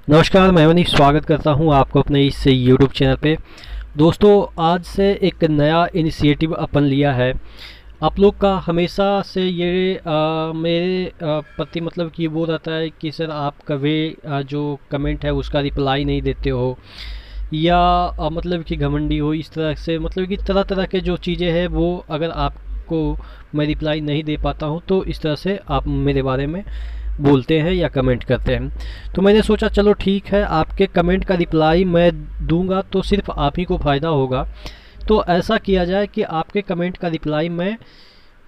नमस्कार, मैं मनीष स्वागत करता हूं आपको अपने इस YouTube चैनल पे। दोस्तों, आज से एक नया इनिशिएटिव अपन लिया है। आप लोग का हमेशा से ये मेरे प्रति मतलब कि वो रहता है कि सर आप कभी जो कमेंट है उसका रिप्लाई नहीं देते हो, या मतलब कि घमंडी हो, इस तरह से मतलब कि तरह तरह के जो चीज़ें हैं वो अगर आपको मैं रिप्लाई नहीं दे पाता हूँ तो इस तरह से आप मेरे बारे में बोलते हैं या कमेंट करते हैं। तो मैंने सोचा चलो ठीक है, आपके कमेंट का रिप्लाई मैं दूंगा तो सिर्फ आप ही को फ़ायदा होगा। तो ऐसा किया जाए कि आपके कमेंट का रिप्लाई मैं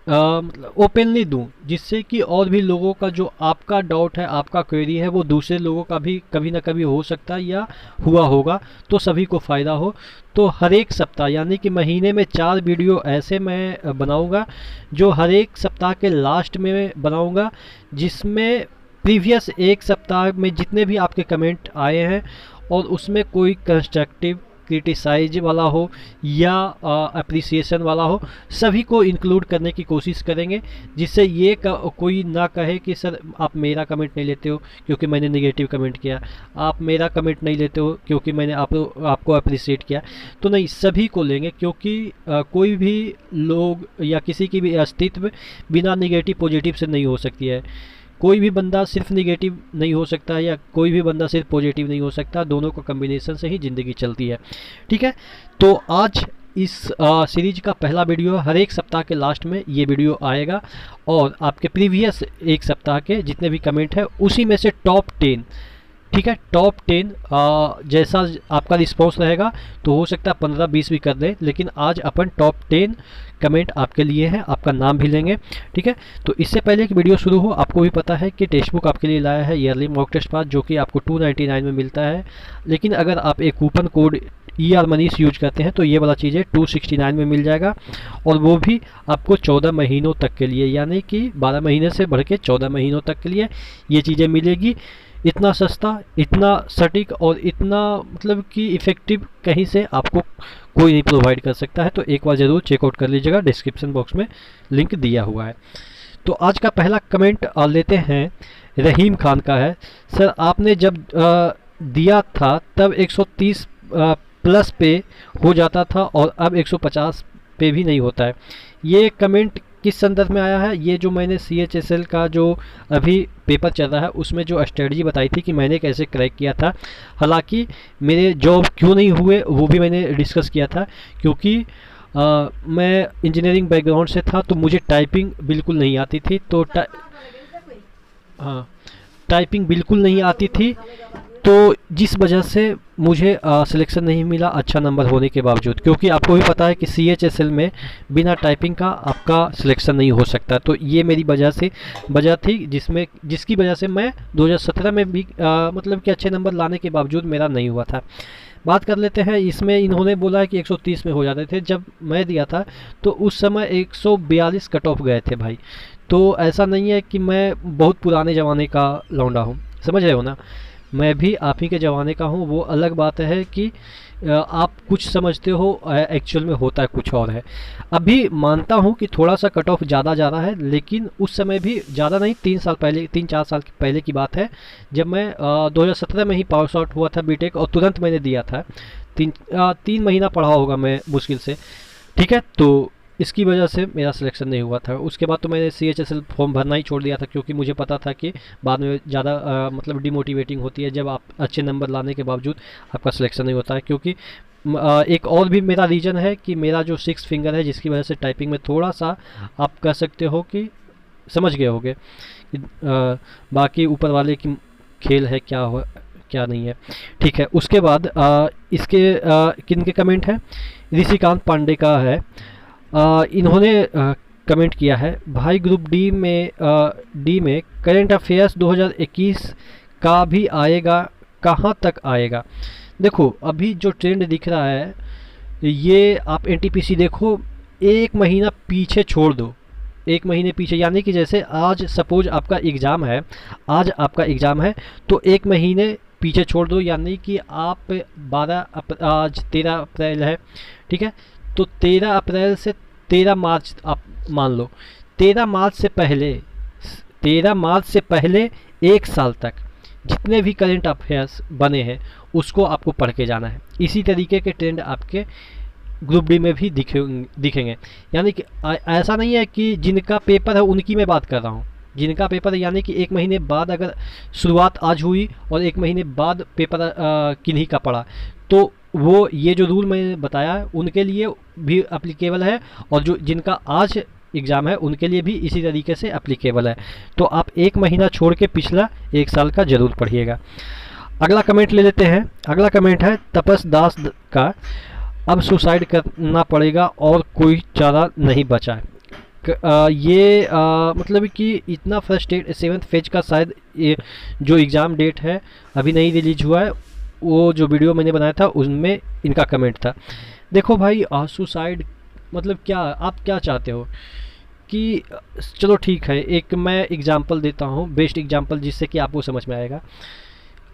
मतलब ओपनली दूं, जिससे कि और भी लोगों का जो आपका डाउट है, आपका क्वेरी है, वो दूसरे लोगों का भी कभी ना कभी हो सकता है या हुआ होगा, तो सभी को फ़ायदा हो। तो हर एक सप्ताह यानी कि महीने में 4 वीडियो ऐसे मैं बनाऊंगा जो हर एक सप्ताह के लास्ट में बनाऊंगा, जिसमें प्रीवियस एक सप्ताह में जितने भी आपके कमेंट आए हैं और उसमें कोई कंस्ट्रक्टिव क्रिटिसाइज वाला हो या अप्रिसिएशन वाला हो, सभी को इंक्लूड करने की कोशिश करेंगे, जिससे ये कोई ना कहे कि सर आप मेरा कमेंट नहीं लेते हो क्योंकि मैंने नेगेटिव कमेंट किया, आप मेरा कमेंट नहीं लेते हो क्योंकि मैंने आपको अप्रिसिएट किया। तो नहीं, सभी को लेंगे, क्योंकि कोई भी लोग या किसी की भी अस्तित्व बिना नेगेटिव पॉजिटिव से नहीं हो सकती है। कोई भी बंदा सिर्फ निगेटिव नहीं हो सकता या कोई भी बंदा सिर्फ पॉजिटिव नहीं हो सकता, दोनों का कम्बिनेशन से ही ज़िंदगी चलती है। ठीक है, तो आज इस सीरीज का पहला वीडियो, हर एक सप्ताह के लास्ट में ये वीडियो आएगा और आपके प्रीवियस एक सप्ताह के जितने भी कमेंट है उसी में से टॉप 10, ठीक है, टॉप 10 जैसा आपका रिस्पॉन्स रहेगा तो हो सकता है 15-20 भी कर दें, लेकिन आज अपन टॉप 10 कमेंट आपके लिए है, आपका नाम भी लेंगे। ठीक है, तो इससे पहले कि वीडियो शुरू हो, आपको भी पता है कि टेक्स्ट बुक आपके लिए लाया है ईयरली मॉक टेस्ट पास, जो कि आपको 299 में मिलता है। लेकिन अगर आप एक coupon code ER Manish use करते हैं तो ये वाला चीज़ें 269 में मिल जाएगा, और वो भी आपको 14 महीनों तक के लिए, यानी कि 12 महीने से बढ़ के 14 महीनों तक के लिए ये चीज़ें मिलेगी। इतना सस्ता, इतना सटीक और इतना मतलब कि इफ़ेक्टिव कहीं से आपको कोई नहीं प्रोवाइड कर सकता है। तो एक बार ज़रूर चेकआउट कर लीजिएगा, डिस्क्रिप्शन बॉक्स में लिंक दिया हुआ है। तो आज का पहला कमेंट लेते हैं, रहीम खान का है। सर आपने जब दिया था तब 130 प्लस पे हो जाता था और अब 150 पे भी नहीं होता है। ये कमेंट किस संदर्भ में आया है? ये जो मैंने CHSL का जो अभी पेपर चल रहा है उसमें जो स्ट्रेटजी बताई थी कि मैंने कैसे क्रैक किया था, हालांकि मेरे जॉब क्यों नहीं हुए वो भी मैंने डिस्कस किया था, क्योंकि मैं इंजीनियरिंग बैकग्राउंड से था तो मुझे टाइपिंग बिल्कुल नहीं आती थी। तो हाँ, टाइपिंग बिल्कुल नहीं आती थी, तो जिस वजह से मुझे सिलेक्शन नहीं मिला अच्छा नंबर होने के बावजूद, क्योंकि आपको भी पता है कि CHSL में बिना टाइपिंग का आपका सिलेक्शन नहीं हो सकता। तो ये मेरी वजह थी जिसकी वजह से मैं 2017 में भी मतलब कि अच्छे नंबर लाने के बावजूद मेरा नहीं हुआ था। बात कर लेते हैं, इसमें इन्होंने बोला है कि 130 में हो जाते थे। जब मैं दिया था तो उस समय 142 कट ऑफ गए थे भाई। तो ऐसा नहीं है कि मैं बहुत पुराने ज़माने का लौंडा हूँ, समझ रहे हो ना, मैं भी आप ही के ज़माने का हूँ। वो अलग बात है कि आप कुछ समझते हो, एक्चुअल में होता है कुछ और है। अभी मानता हूँ कि थोड़ा सा कट ऑफ ज़्यादा जा रहा है, लेकिन उस समय भी ज़्यादा नहीं, 3-4 साल पहले की बात है, जब मैं 2017 में ही पास आउट हुआ था बीटेक और तुरंत मैंने दिया था। 3 महीना पढ़ा होगा मैं मुश्किल से। ठीक है, तो इसकी वजह से मेरा सिलेक्शन नहीं हुआ था। उसके बाद तो मैंने CHSL फॉर्म भरना ही छोड़ दिया था, क्योंकि मुझे पता था कि बाद में ज़्यादा मतलब डिमोटिवेटिंग होती है जब आप अच्छे नंबर लाने के बावजूद आपका सिलेक्शन नहीं होता है। क्योंकि एक और भी मेरा रीज़न है कि मेरा जो 6 फिंगर है, जिसकी वजह से टाइपिंग में थोड़ा सा आप कह सकते हो कि समझ गए होगे कि बाकी ऊपर वाले की खेल है, क्या नहीं है। ठीक है, उसके बाद इसके किन के कमेंट हैं? ऋषिकांत पांडे का है। इन्होंने कमेंट किया है, भाई ग्रुप डी में करंट अफेयर्स 2021 का भी आएगा, कहाँ तक आएगा? देखो, अभी जो ट्रेंड दिख रहा है, ये आप NTPC देखो, 1 महीना पीछे छोड़ दो, 1 महीने पीछे, यानी कि जैसे आज सपोज आपका एग्ज़ाम है, तो 1 महीने पीछे छोड़ दो, यानी कि आप आज 13 अप्रैल है, ठीक है, तो 13 अप्रैल से 13 मार्च आप मान लो, 13 मार्च से पहले 1 साल तक जितने भी करंट अफेयर्स बने हैं उसको आपको पढ़ के जाना है। इसी तरीके के ट्रेंड आपके ग्रुप डी में भी दिखेंगे। यानी कि ऐसा नहीं है कि जिनका पेपर है उनकी मैं बात कर रहा हूँ। जिनका पेपर है यानी कि 1 महीने बाद अगर शुरुआत आज हुई और 1 महीने बाद पेपर किन्हीं का पड़ा, तो वो ये जो रूल मैंने बताया है उनके लिए भी अप्लीकेबल है, और जो जिनका आज एग्ज़ाम है उनके लिए भी इसी तरीके से अप्लीकेबल है। तो आप 1 महीना छोड़ के पिछला 1 साल का ज़रूर पढ़िएगा। अगला कमेंट ले लेते हैं। अगला कमेंट है तपस दास का, अब सुसाइड करना पड़ेगा और कोई चारा नहीं बचा है। ये मतलब कि इतना फ्रस्ट्रेट 7th फेज का शायद ये जो एग्ज़ाम डेट है अभी नहीं रिलीज हुआ है, वो जो वीडियो मैंने बनाया था उसमें इनका कमेंट था। देखो भाई, सुसाइड मतलब क्या, आप क्या चाहते हो कि चलो ठीक है, एक मैं एग्जांपल देता हूँ, बेस्ट एग्जांपल जिससे कि आपको समझ में आएगा।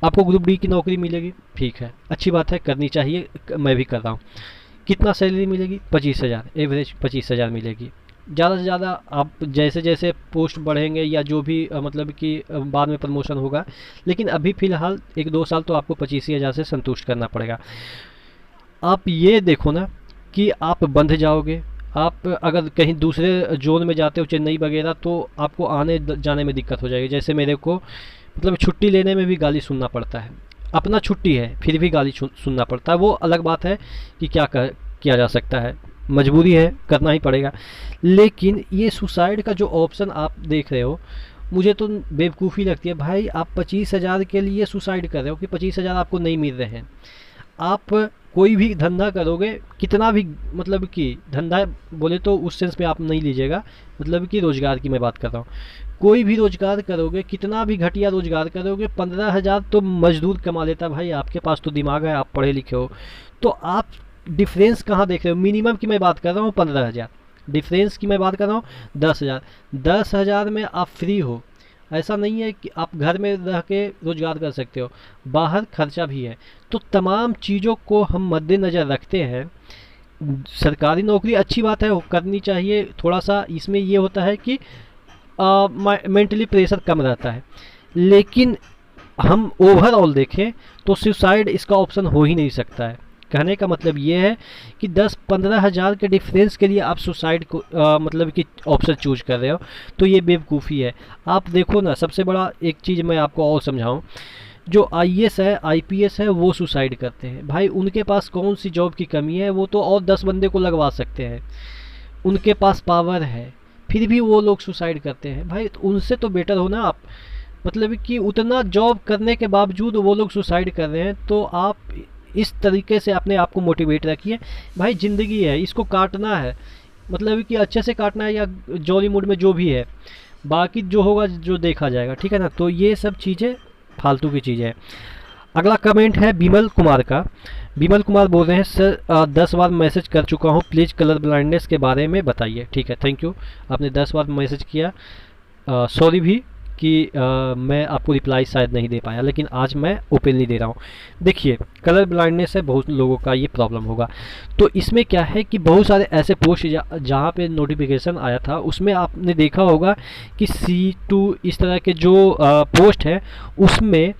आपको ग्रुप डी की नौकरी मिलेगी, ठीक है, अच्छी बात है, करनी चाहिए, मैं भी कर रहा हूँ। कितना सैलरी मिलेगी? 25,000, एवरेज 25,000 मिलेगी। ज़्यादा से ज़्यादा आप जैसे जैसे पोस्ट बढ़ेंगे या जो भी मतलब कि बाद में प्रमोशन होगा, लेकिन अभी फ़िलहाल 1-2 साल तो आपको 25,000 से संतुष्ट करना पड़ेगा। आप ये देखो ना कि आप बंध जाओगे। आप अगर कहीं दूसरे जोन में जाते हो, चेन्नई वगैरह, तो आपको आने जाने में दिक्कत हो जाएगी। जैसे मेरे को मतलब छुट्टी लेने में भी गाली सुनना पड़ता है। अपना छुट्टी है फिर भी गाली सुनना पड़ता है। वो अलग बात है कि क्या किया जा सकता है, मजबूरी है, करना ही पड़ेगा। लेकिन ये सुसाइड का जो ऑप्शन आप देख रहे हो, मुझे तो बेवकूफ़ी लगती है भाई। आप 25,000 के लिए सुसाइड कर रहे हो कि 25,000 आपको नहीं मिल रहे हैं। आप कोई भी धंधा करोगे, कितना भी मतलब कि धंधा बोले तो उस सेंस में आप नहीं लीजिएगा, मतलब कि रोज़गार की मैं बात कर रहा हूँ। कोई भी रोज़गार करोगे, कितना भी घटिया रोज़गार करोगे, 15,000 तो मजदूर कमा लेता भाई। आपके पास तो दिमाग है, आप पढ़े लिखे हो, तो आप डिफरेंस कहाँ देख रहे हो? मिनिमम की मैं बात कर रहा हूँ 15,000, डिफरेंस की मैं बात कर रहा हूँ 10,000। 10,000 में आप फ्री हो। ऐसा नहीं है कि आप घर में रह के रोज़गार कर सकते हो, बाहर खर्चा भी है। तो तमाम चीज़ों को हम मद्देनज़र रखते हैं। सरकारी नौकरी अच्छी बात है, वो करनी चाहिए। थोड़ा सा इसमें ये होता है कि मेंटली प्रेशर कम रहता है, लेकिन हम ओवरऑल देखें तो सुसाइड इसका ऑप्शन हो ही नहीं सकता है। कहने का मतलब ये है कि 10-15 हज़ार के डिफरेंस के लिए आप सुसाइड को मतलब कि ऑप्शन चूज कर रहे हो, तो ये बेवकूफ़ी है। आप देखो ना, सबसे बड़ा एक चीज़ मैं आपको और समझाऊं, जो आईएएस है, आईपीएस है, वो सुसाइड करते हैं भाई। उनके पास कौन सी जॉब की कमी है? वो तो और 10 बंदे को लगवा सकते हैं, उनके पास पावर है, फिर भी वो लोग सुसाइड करते हैं भाई। तो उनसे तो बेटर हो ना आप, मतलब कि उतना जॉब करने के बावजूद वो लोग सुसाइड कर रहे हैं। तो आप इस तरीके से अपने आप को मोटिवेट रखिए भाई। ज़िंदगी है, इसको काटना है, मतलब कि अच्छे से काटना है, या जॉली मूड में जो भी है, बाकी जो होगा जो देखा जाएगा, ठीक है ना। तो ये सब चीज़ें फालतू की चीज़ें हैं। अगला कमेंट है बिमल कुमार का। बिमल कुमार बोल रहे हैं, सर 10 बार मैसेज कर चुका हूँ, प्लीज़ कलर ब्लाइंडनेस के बारे में बताइए। ठीक है, थैंक यू, आपने 10 बार मैसेज किया। सॉरी भी कि मैं आपको रिप्लाई शायद नहीं दे पाया, लेकिन आज मैं ओपनली दे रहा हूँ। देखिए, कलर ब्लाइंडनेस है, बहुत लोगों का ये प्रॉब्लम होगा। तो इसमें क्या है कि बहुत सारे ऐसे पोस्ट जहाँ पे नोटिफिकेशन आया था, उसमें आपने देखा होगा कि C2 इस तरह के जो पोस्ट है उसमें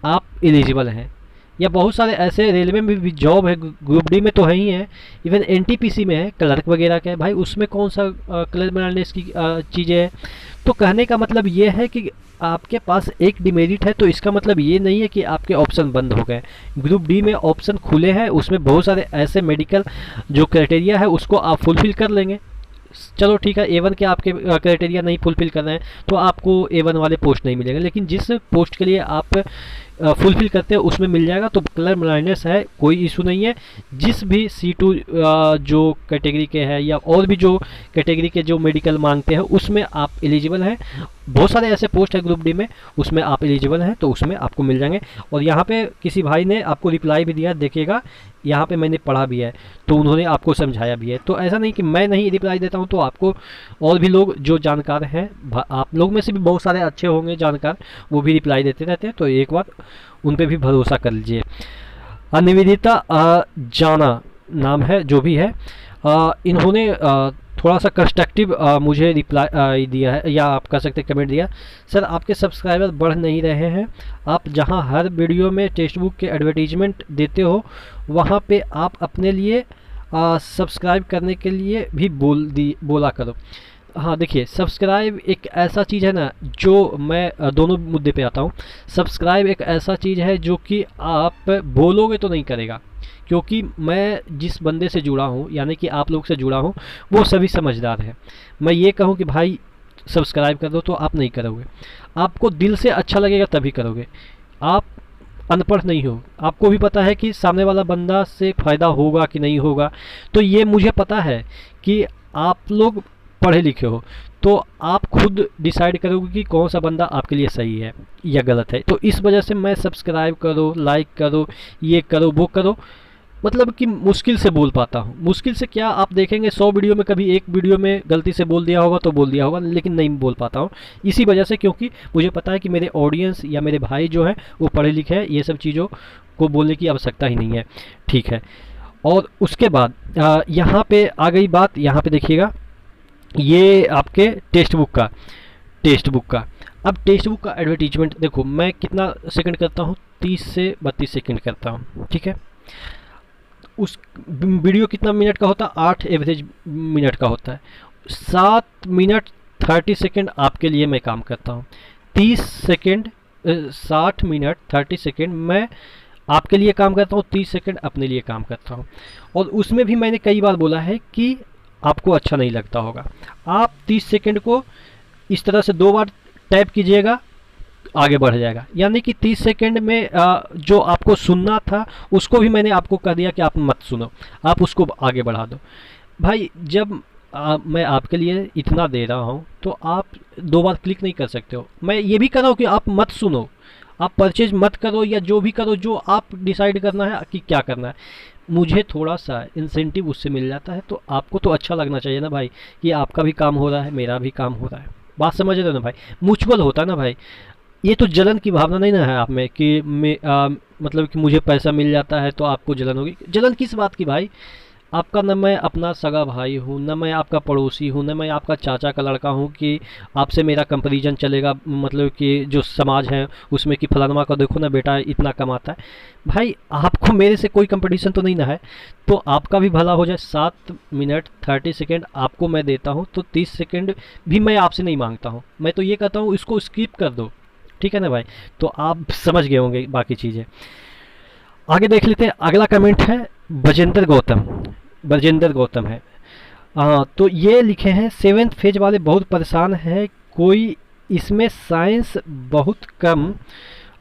आप एलिजिबल हैं, या बहुत सारे ऐसे रेलवे में भी जॉब है, ग्रुप डी में तो है ही है, इवन एनटीपीसी में है, क्लर्क वगैरह का है भाई। उसमें कौन सा कलर ब्लाइंडनेस की चीज़ें हैं? तो कहने का मतलब ये है कि आपके पास एक डिमेरिट है, तो इसका मतलब ये नहीं है कि आपके ऑप्शन बंद हो गए। ग्रुप डी में ऑप्शन खुले हैं, उसमें बहुत सारे ऐसे मेडिकल जो क्राइटेरिया है उसको आप फुलफ़िल कर लेंगे। चलो ठीक है, A1 के आपके क्राइटेरिया नहीं फुलफ़िल कर रहे हैं तो आपको A1 वाले पोस्ट नहीं मिलेंगे, लेकिन जिस पोस्ट के लिए आप फुलफ़िल करते हैं उसमें मिल जाएगा। तो कलर ब्लाइंडनेस है, कोई इशू नहीं है। जिस भी C2 जो कैटेगरी के है, या और भी जो कैटेगरी के जो मेडिकल मांगते हैं, उसमें आप एलिजिबल हैं। बहुत सारे ऐसे पोस्ट है ग्रुप डी में, उसमें आप एलिजिबल हैं, तो उसमें आपको मिल जाएंगे। और यहाँ पे किसी भाई ने आपको रिप्लाई भी दिया, देखिएगा यहाँ पे मैंने पढ़ा भी है, तो उन्होंने आपको समझाया भी है। तो ऐसा नहीं कि मैं नहीं रिप्लाई देता हूँ, तो आपको और भी लोग जो जानकार हैं, आप लोग में से भी बहुत सारे अच्छे होंगे जानकार, वो भी रिप्लाई देते रहते हैं, तो एक बार उन पर भी भरोसा कर लीजिए। निवेदिता जाना नाम है, जो भी है, इन्होंने थोड़ा सा कंस्ट्रक्टिव मुझे रिप्लाई दिया है, या आप कह सकते कमेंट दिया, सर आपके सब्सक्राइबर बढ़ नहीं रहे हैं, आप जहां हर वीडियो में टेक्स्ट बुक के एडवर्टीजमेंट देते हो वहां पे आप अपने लिए सब्सक्राइब करने के लिए भी बोला करो। हाँ देखिए, सब्सक्राइब एक ऐसा चीज़ है ना, जो मैं दोनों मुद्दे पे आता हूँ। सब्सक्राइब एक ऐसा चीज़ है जो कि आप बोलोगे तो नहीं करेगा, क्योंकि मैं जिस बंदे से जुड़ा हूँ, यानी कि आप लोग से जुड़ा हूँ, वो सभी समझदार हैं। मैं ये कहूँ कि भाई सब्सक्राइब कर दो तो आप नहीं करोगे, आपको दिल से अच्छा लगेगा तभी करोगे। आप अनपढ़ नहीं हो, आपको भी पता है कि सामने वाला बंदा से फ़ायदा होगा कि नहीं होगा। तो ये मुझे पता है कि आप लोग पढ़े लिखे हो, तो आप खुद डिसाइड करोगे कि कौन सा बंदा आपके लिए सही है या गलत है। तो इस वजह से मैं सब्सक्राइब करो, लाइक करो, ये करो, वो करो, मतलब कि मुश्किल से बोल पाता हूँ। मुश्किल से क्या, आप देखेंगे 100 वीडियो में कभी एक वीडियो में गलती से बोल दिया होगा तो बोल दिया होगा, लेकिन नहीं बोल पाता हूँ इसी वजह से, क्योंकि मुझे पता है कि मेरे ऑडियंस या मेरे भाई जो हैं वो पढ़े लिखे हैं, ये सब चीज़ों को बोलने की आवश्यकता ही नहीं है। ठीक है, और उसके बाद यहाँ पे आ गई बात, यहाँ पे देखिएगा, ये आपके टेक्स्ट बुक का अब टेक्स्ट बुक का एडवर्टीजमेंट देखो, मैं कितना सेकंड करता हूँ, 30 से 32 सेकंड करता हूँ। ठीक है, उस वीडियो कितना मिनट का होता है, 8 एवरेज मिनट का होता है। 7 मिनट 30 सेकंड आपके लिए मैं काम करता हूँ, 30 सेकंड 60 मिनट 30 सेकंड मैं आपके लिए काम करता हूँ, 30 सेकंड अपने लिए काम करता हूँ। और उसमें भी मैंने कई बार बोला है कि आपको अच्छा नहीं लगता होगा, आप 30 सेकंड को इस तरह से 2 बार टैप कीजिएगा, आगे बढ़ जाएगा। यानी कि 30 सेकंड में जो आपको सुनना था उसको भी मैंने आपको कह दिया कि आप मत सुनो, आप उसको आगे बढ़ा दो। भाई जब मैं आपके लिए इतना दे रहा हूँ तो आप 2 बार क्लिक नहीं कर सकते हो। मैं ये भी कर रहा हूँ कि आप मत सुनो, आप परचेज मत करो, या जो भी करो, जो आप डिसाइड करना है कि क्या करना है। मुझे थोड़ा सा इंसेंटिव उससे मिल जाता है, तो आपको तो अच्छा लगना चाहिए ना भाई, कि आपका भी काम हो रहा है, मेरा भी काम हो रहा है। बात समझ रहे हो ना भाई, म्यूचुअल होता है ना भाई। ये तो जलन की भावना नहीं ना है आप में कि मतलब कि मुझे पैसा मिल जाता है तो आपको जलन होगी। जलन किस बात की भाई, आपका न मैं अपना सगा भाई हूँ, न मैं आपका पड़ोसी हूँ, न मैं आपका चाचा का लड़का हूँ कि आपसे मेरा कंपैरिजन चलेगा, मतलब कि जो समाज है उसमें कि फलानमा का देखो ना बेटा इतना कमाता है। भाई आपको मेरे से कोई कंपटीशन तो नहीं ना है, तो आपका भी भला हो जाए। 7 मिनट 30 सेकेंड आपको मैं देता हूँ, तो 30 सेकेंड भी मैं आपसे नहीं मांगता हूँ, मैं तो ये कहता हूँ इसको स्किप कर दो। ठीक है ना भाई, तो आप समझ गए होंगे बाकी चीज़ें। आगे देख लेते हैं, अगला कमेंट है बजेंद्र गौतम है। तो ये लिखे हैं 7th फेज वाले बहुत परेशान हैं, कोई इसमें साइंस बहुत कम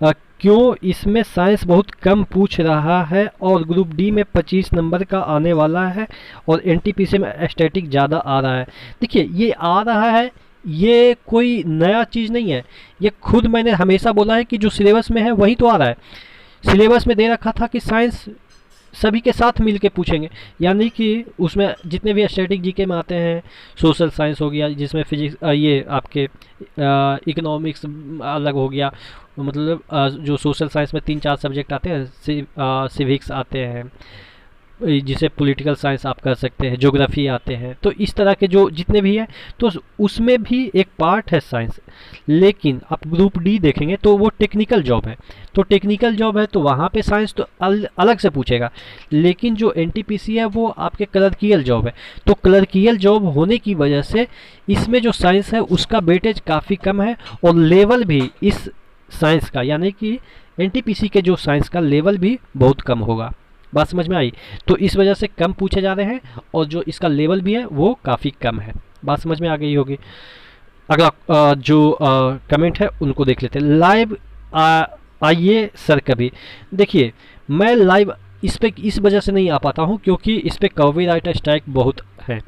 क्यों इसमें साइंस बहुत कम पूछ रहा है, और ग्रुप डी में 25 नंबर का आने वाला है, और एनटीपीसी में स्टैटिक ज़्यादा आ रहा है। देखिए ये आ रहा है, ये कोई नया चीज़ नहीं है, ये खुद मैंने हमेशा बोला है कि जो सिलेबस में है वही तो आ रहा है। सिलेबस में दे रखा था कि साइंस सभी के साथ मिल के पूछेंगे, यानी कि उसमें जितने भी स्टैटिक जीके में आते हैं, सोशल साइंस हो गया जिसमें फिजिक्स, ये आपके इकोनॉमिक्स अलग हो गया, मतलब जो सोशल साइंस में 3-4 सब्जेक्ट आते हैं, सिविक्स आते हैं, जिसे पॉलिटिकल साइंस आप कर सकते हैं, ज्योग्राफी आते हैं, तो इस तरह के जो जितने भी हैं, तो उसमें भी एक पार्ट है साइंस। लेकिन आप ग्रुप डी देखेंगे तो वो टेक्निकल जॉब है, तो टेक्निकल जॉब है तो वहाँ पे साइंस तो अलग से पूछेगा। लेकिन जो एनटीपीसी है वो आपके क्लर्कियल जॉब है, तो क्लर्कियल जॉब होने की वजह से इसमें जो साइंस है उसका वेटेज काफ़ी कम है, और लेवल भी इस साइंस का, यानी कि एनटीपीसी के जो साइंस का लेवल भी बहुत कम होगा। बात समझ में आई? तो इस वजह से कम पूछे जा रहे हैं, और जो इसका लेवल भी है वो काफ़ी कम है। बात समझ में आ गई होगी। अगला जो कमेंट है उनको देख लेते हैं। लाइव आइए सर कभी। देखिए मैं लाइव इस वजह से नहीं आ पाता हूँ क्योंकि इस पर कॉपीराइट स्ट्राइक बहुत है,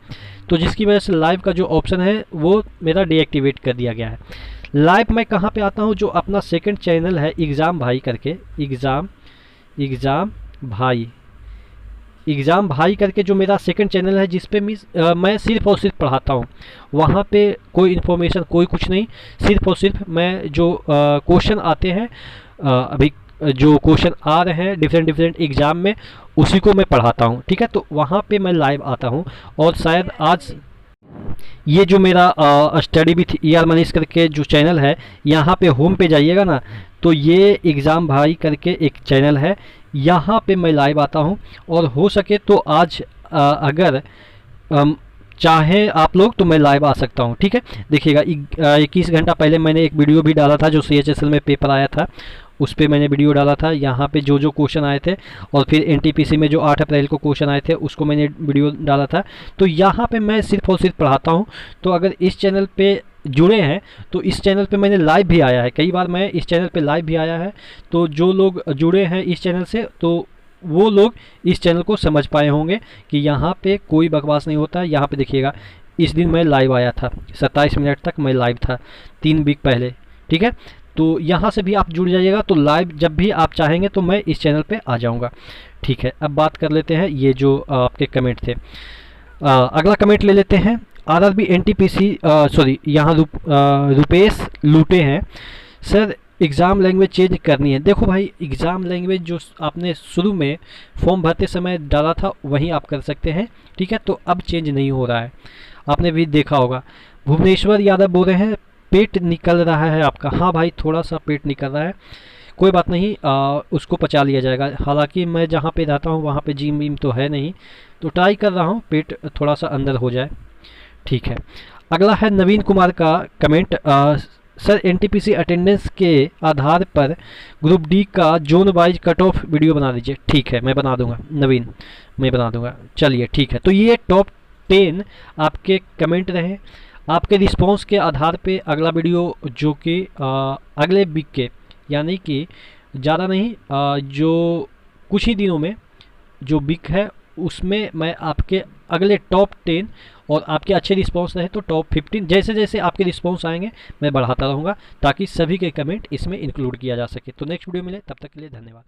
तो जिसकी वजह से लाइव का जो ऑप्शन है वो मेरा डीएक्टिवेट कर दिया गया है। लाइव मैं कहाँ पे आता हूँ, जो अपना सेकंड चैनल है एग्ज़ाम भाई करके, एग्ज़ाम भाई करके जो मेरा सेकंड चैनल है, जिस पे मैं सिर्फ और सिर्फ पढ़ाता हूँ। वहाँ पे कोई इन्फॉर्मेशन कोई कुछ नहीं, सिर्फ और सिर्फ मैं जो क्वेश्चन आते हैं, अभी जो क्वेश्चन आ रहे हैं डिफरेंट एग्ज़ाम में, उसी को मैं पढ़ाता हूँ। ठीक है, तो वहाँ पे मैं लाइव आता हूँ, और शायद आज ये जो मेरा स्टडी विथ ER मनीष करके जो चैनल है, यहाँ पे होम पे जाइएगा ना, तो ये एग्ज़ाम भाई करके एक चैनल है, यहाँ पे मैं लाइव आता हूँ। और हो सके तो आज अगर चाहे आप लोग तो मैं लाइव आ सकता हूँ, ठीक है। देखिएगा 21 घंटा पहले मैंने एक वीडियो भी डाला था, जो CHSL में पेपर आया था उस पर मैंने वीडियो डाला था। यहाँ पे जो जो क्वेश्चन आए थे, और फिर NTPC में जो 8 अप्रैल को क्वेश्चन आए थे उसको मैंने वीडियो डाला था। तो यहाँ पे मैं सिर्फ और सिर्फ पढ़ाता हूँ। तो अगर इस चैनल पे जुड़े हैं तो इस चैनल पे मैंने लाइव भी आया है, कई बार मैं इस चैनल पे लाइव भी आया है। तो जो लोग जुड़े हैं इस चैनल से, तो वो लोग इस चैनल को समझ पाए होंगे कि यहाँ पे कोई बकवास नहीं होता है। यहाँ पे देखिएगा, इस दिन मैं लाइव आया था, 27 मिनट तक मैं लाइव था 3 वीक पहले, ठीक है। तो यहाँ से भी आप जुड़ जाइएगा, तो लाइव जब भी आप चाहेंगे तो मैं इस चैनल पे आ जाऊँगा, ठीक है। अब बात कर लेते हैं ये जो आपके कमेंट थे। अगला कमेंट ले लेते हैं। RRB NTPC सॉरी, यहाँ रुपेश लूटे हैं, सर एग्ज़ाम लैंग्वेज चेंज करनी है। देखो भाई, एग्ज़ाम लैंग्वेज जो आपने शुरू में फॉर्म भरते समय डाला था वहीं आप कर सकते हैं, ठीक है। तो अब चेंज नहीं हो रहा है, आपने भी देखा होगा। भुवनेश्वर यादव बोल रहे हैं पेट निकल रहा है आपका। हाँ भाई, थोड़ा सा पेट निकल रहा है, कोई बात नहीं, उसको पचा लिया जाएगा। हालांकि मैं जहाँ पे रहता हूँ वहाँ पे जिम विम तो है नहीं, तो ट्राई कर रहा हूँ पेट थोड़ा सा अंदर हो जाए, ठीक है। अगला है नवीन कुमार का कमेंट, सर NTPC अटेंडेंस के आधार पर ग्रुप D का zone wise cut off video बना दीजिए। ठीक है, मैं बना दूंगा नवीन, मैं बना दूंगा। चलिए ठीक है, तो ये टॉप 10 आपके कमेंट रहे। आपके रिस्पांस के आधार पे अगला वीडियो जो कि अगले वीक के, यानी कि ज़्यादा नहीं, जो कुछ ही दिनों में जो वीक है उसमें मैं आपके अगले टॉप 10 और आपके अच्छे रिस्पांस रहे तो टॉप 15, जैसे जैसे आपके रिस्पांस आएंगे मैं बढ़ाता रहूँगा ताकि सभी के कमेंट इसमें इंक्लूड किया जा सके। तो नेक्स्ट वीडियो मिले, तब तक के लिए धन्यवाद।